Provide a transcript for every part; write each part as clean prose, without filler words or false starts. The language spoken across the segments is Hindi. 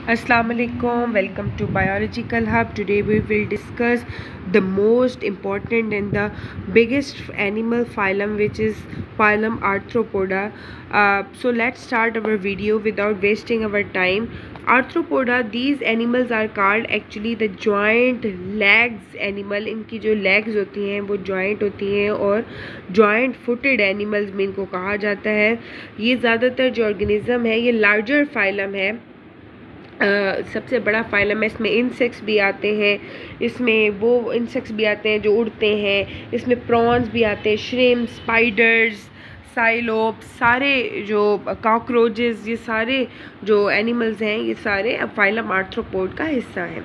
Assalamu alaikum, welcome to Biological Hub. Today we will discuss the most important and the biggest animal phylum, which is phylum Arthropoda. So let's start our video without wasting our time. Arthropoda, these animals are called actually the joint legs animal. इनकी जो legs होती हैं वो joint होती हैं और joint footed animals में इनको कहा जाता है। ये ज़्यादातर जो organism है ये larger phylum है, सबसे बड़ा फाइलम है। इसमें इंसेक्ट्स भी आते हैं, इसमें वो इंसेक्ट्स भी आते हैं जो उड़ते हैं, इसमें प्रॉन्स भी आते हैं, श्रिम्प, स्पाइडर्स, साइलोप्स, सारे जो कॉकरोचेस, ये सारे जो एनिमल्स हैं ये सारे अब फाइलम आर्थ्रोपोड का हिस्सा हैं।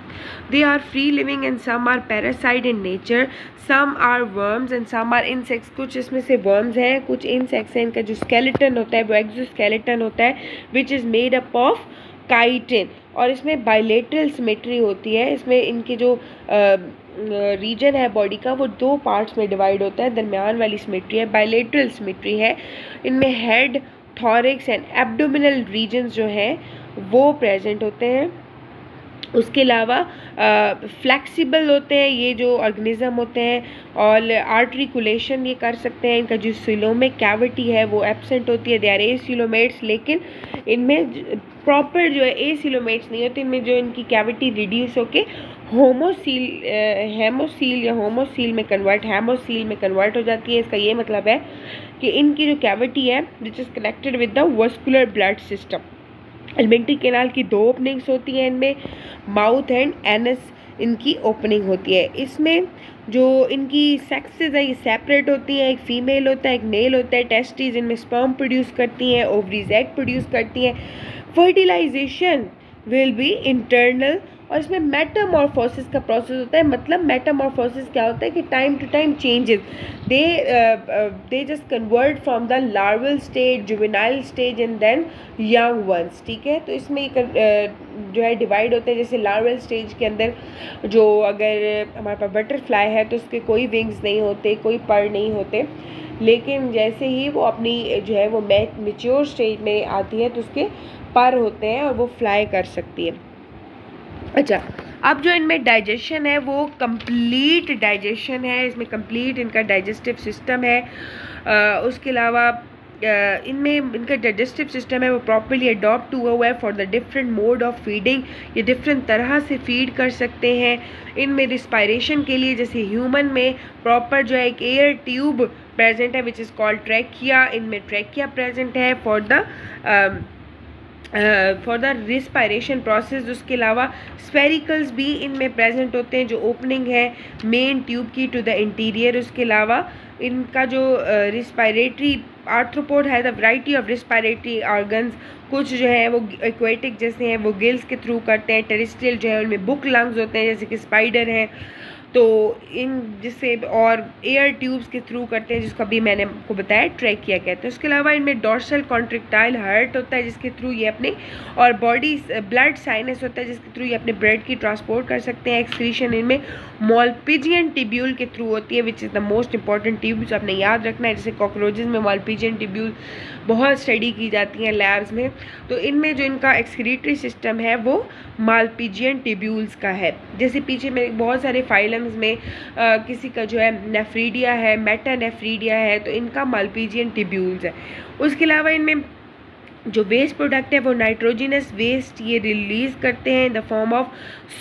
They are free living and some are parasite in nature, some are worms and some are insects. कुछ इसमें से वर्म्स हैं, कुछ इंसेक्ट्स हैं। इनका जो स्केलेटन होता है वो एक्सोस्केलेटन होता है which is made up of chitin, और इसमें बायलेटरल सिमेट्री होती है। इसमें इनके जो रीजन है बॉडी का वो दो पार्ट्स में डिवाइड होता है। दरमियान वाली सिमेट्री है बायलेटरल सिमेट्री है। इनमें head, thorax and abdominal regions जो हैं वो प्रेजेंट होते हैं। उसके अलावा फ्लेक्सिबल होते हैं ये जो ऑर्गेनिज्म होते हैं, और आर्टिकुलेशन ये कर सकते हैं। इनका जो सिलोमिक कैविटी है वो एब्सेंट होती है। दे आर एसिलोमेट्स, लेकिन इनमें प्रॉपर जो है एसिलोमेट्स नहीं होते। इनमें जो इनकी कैविटी रिड्यूस होके हेमोसील या होमोसील में कन्वर्ट हो जाती है। इसका ये मतलब है कि इनकी जो कैविटी है which is connected with the vascular blood system. Alimentary canal की दो ओपनिंग्स होती हैं इनमें, माउथ एंड एनस इनकी ओपनिंग होती है। इसमें जो इनकी सेक्सेस है ये सेपरेट होती हैं, एक फीमेल होता है एक मेल होता है। टेस्टिस इनमें स्पर्म प्रोड्यूस करती हैं, ओवरीज एग प्रोड्यूस करती हैं। फर्टिलाइजेशन विल बी इंटरनल, और इसमें मेटामॉर्फोसिस का प्रोसेस होता है। मतलब मेटामॉर्फोसिस क्या होता है कि time to time changes, they just convert from the larval stage, juvenile stage and then young ones. ठीक है, तो इसमें जो है डिवाइड होते हैं। जैसे लार्वल स्टेज के अंदर जो अगर हमारे पास बटरफ्लाई है तो उसके कोई विंग्स नहीं होते, कोई पर नहीं होते, लेकिन जैसे ही वो अपनी जो है वो मैच्योर स्टेज में आती है तो उसके पर होते हैं और वो फ्लाई कर सकती है। अच्छा, अब जो इनमें डाइजेशन है वो कंप्लीट डाइजेशन है, इसमें कंप्लीट इनका डाइजेस्टिव सिस्टम है। उसके अलावा इनमें इनका डाइजेस्टिव सिस्टम है वो प्रॉपर्ली अडॉप्ट हुआ हुआ है for the different mode of feeding. ये डिफरेंट तरह से फीड कर सकते हैं। इनमें रिस्पायरेशन के लिए जैसे ह्यूमन में प्रॉपर जो है एक एयर ट्यूब प्रेजेंट है विच इज़ कॉल्ड ट्रैकिया। इनमें ट्रैकिया प्रेजेंट है फॉर द रिस्पायरेशन प्रोसेस। उसके अलावा स्फेरिकल्स भी इनमें प्रेजेंट होते हैं जो ओपनिंग है मेन ट्यूब की टू द इंटीरियर। उसके अलावा इनका जो रिस्पायरेटरी आर्थ्रोपोड है the variety of respiratory organs, कुछ जो है वो एक्वेटिक जैसे हैं वो गिल्स के थ्रू करते हैं, टेरेस्ट्रियल जो है उनमें बुक लंग्स होते हैं जैसे कि स्पाइडर है, तो इन जिससे और एयर ट्यूब्स के थ्रू करते हैं जिसका भी मैंने आपको बताया ट्रैकिया कहते हैं। उसके अलावा इनमें डॉर्सल कॉन्ट्रेक्टाइल हार्ट होता है जिसके थ्रू ये अपने, और बॉडी ब्लड साइनस होता है जिसके थ्रू ये अपने ब्लड की ट्रांसपोर्ट कर सकते हैं। एक्सक्रीशन इनमें मॉलपीजियन टिब्यूल के थ्रू होती है which is the most important tubes आपने याद रखना है। जैसे कॉकरोचेस में मॉलपीजियन टिब्यूल बहुत स्टडी की जाती हैं लैब्स में, तो इनमें जो इनका एक्सक्रीटरी सिस्टम है वो मालपीजियन टिब्यूल्स का है। जैसे पीछे में बहुत सारे फाइलम्स में किसी का जो है नेफ्रीडिया है, मेटानेफ्रीडिया है, तो इनका मालपीजियन टिब्यूल्स है। उसके अलावा इनमें जो वेस्ट प्रोडक्ट है वो नाइट्रोजिनस वेस्ट ये रिलीज़ करते हैं in the form of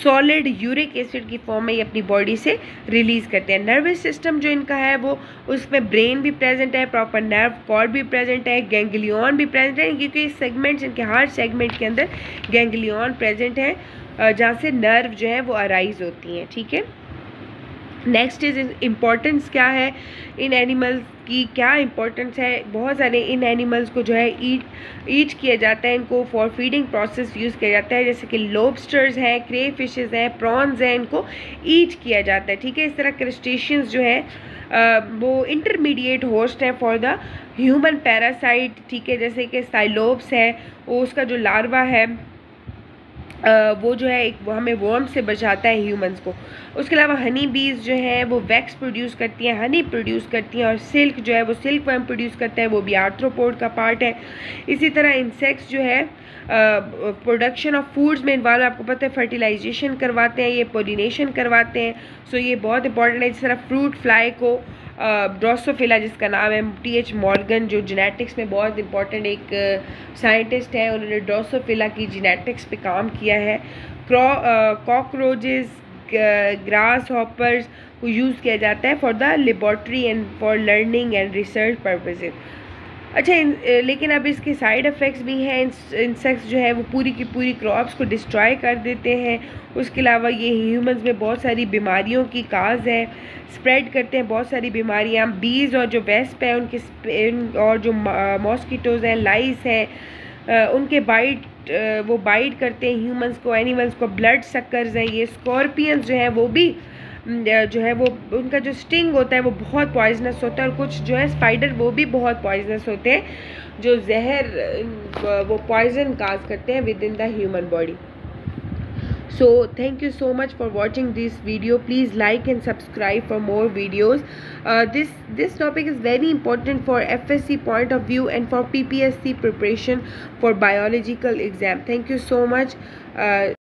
solid uric acid की फॉर्म में ये अपनी बॉडी से रिलीज़ करते हैं। नर्वस सिस्टम जो इनका है वो उसमें ब्रेन भी प्रेजेंट है, प्रॉपर नर्व कॉर्ड भी प्रेजेंट है, गैंग्लियन भी प्रेजेंट है, क्योंकि इस सेगमेंट्स इनके हर सेगमेंट के अंदर गैंग्लियन प्रेजेंट है जहाँ से नर्व जो है वो अराइज होती हैं। ठीक है, नेक्स्ट इज इम्पोर्टेंस क्या है इन एनिमल्स की, क्या इम्पोर्टेंस है। बहुत सारे इन एनिमल्स को जो है ईट किया जाता है, इनको फॉर फीडिंग प्रोसेस यूज़ किया जाता है। जैसे कि लॉबस्टर्स हैं, क्रे फिशेस हैं, प्रॉन्स हैं, इनको ईट किया जाता है। ठीक है, इस तरह क्रस्टेशियंस जो है वो इंटरमीडिएट होस्ट है फॉर द ह्यूमन पैरासाइट। ठीक है, जैसे कि साइलोप्स है वो उसका जो लार्वा है वो जो है एक वो हमें वर्म से बचाता है ह्यूमंस को। उसके अलावा हनी बीज जो है वो वैक्स प्रोड्यूस करती हैं, हनी प्रोड्यूस करती हैं, और सिल्क जो है वो सिल्क वर्म प्रोड्यूस करता है, वो भी आर्थ्रोपोड का पार्ट है। इसी तरह इंसेक्ट्स जो है प्रोडक्शन ऑफ फूड्स में इन्वॉल्व, आपको पता है फर्टिलाइजेशन करवाते हैं, ये पोलिनेशन करवाते हैं। सो ये बहुत इंपॉर्टेंट है। जिस तरह फ्रूट फ्लाई को ड्रोसोफिला जिसका नाम है, टी.एच. मॉर्गन जो जेनेटिक्स में बहुत इंपॉर्टेंट एक साइंटिस्ट है, उन्होंने ड्रोसोफिला की जेनेटिक्स पे काम किया है। कॉकरोचेस, ग्रास हॉपर्स को यूज़ किया जाता है for the laboratory and for learning and research purposes. अच्छा, लेकिन अब इसके साइड इफ़ेक्ट्स भी हैं। इंसेक्ट्स जो है वो पूरी की पूरी क्रॉप्स को डिस्ट्रॉय कर देते हैं। उसके अलावा ये ह्यूमंस में बहुत सारी बीमारियों की काज है, स्प्रेड करते हैं बहुत सारी बीमारियां। बीज और जो वेस्प है उनके और जो मॉस्किटोज़ हैं, लाइस हैं, उनके वो बाइट करते हैं ह्यूमंस को, एनिमल्स को। ब्लड सक्कर्स हैं ये। स्कॉर्पियंस जो है वो भी जो है वो उनका जो स्टिंग होता है वो बहुत पॉइजनस होता है, और कुछ जो है स्पाइडर वो भी बहुत पॉइजनस होते हैं, जो जहर वो पॉइजन काज करते हैं with in the human body. So thank you so much for watching this video. Please like and subscribe for more videos. This topic is very important for FSC point of view and for PPSC preparation for biological exam. Thank you so much.